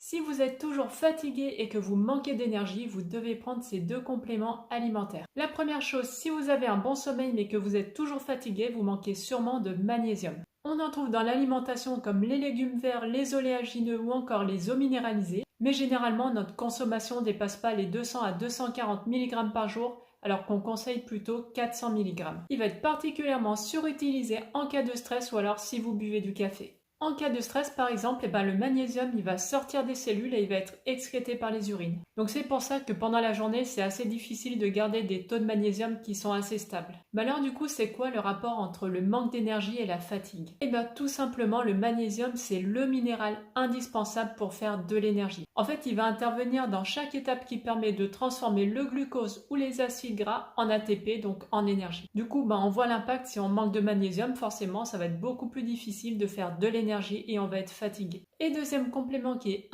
Si vous êtes toujours fatigué et que vous manquez d'énergie, vous devez prendre ces deux compléments alimentaires. La première chose, si vous avez un bon sommeil mais que vous êtes toujours fatigué, vous manquez sûrement de magnésium. On en trouve dans l'alimentation comme les légumes verts, les oléagineux ou encore les eaux minéralisées, mais généralement notre consommation ne dépasse pas les 200 à 240 mg par jour, alors qu'on conseille plutôt 400 mg. Il va être particulièrement surutilisé en cas de stress ou alors si vous buvez du café. En cas de stress, par exemple, le magnésium il va sortir des cellules et il va être excrété par les urines. Donc c'est pour ça que pendant la journée, c'est assez difficile de garder des taux de magnésium qui sont assez stables. Mais alors du coup, c'est quoi le rapport entre le manque d'énergie et la fatigue? Tout simplement, le magnésium, c'est le minéral indispensable pour faire de l'énergie. En fait, il va intervenir dans chaque étape qui permet de transformer le glucose ou les acides gras en ATP, donc en énergie. Du coup, on voit l'impact. Si on manque de magnésium, forcément, ça va être beaucoup plus difficile de faire de l'énergie et on va être fatigué. Et deuxième complément qui est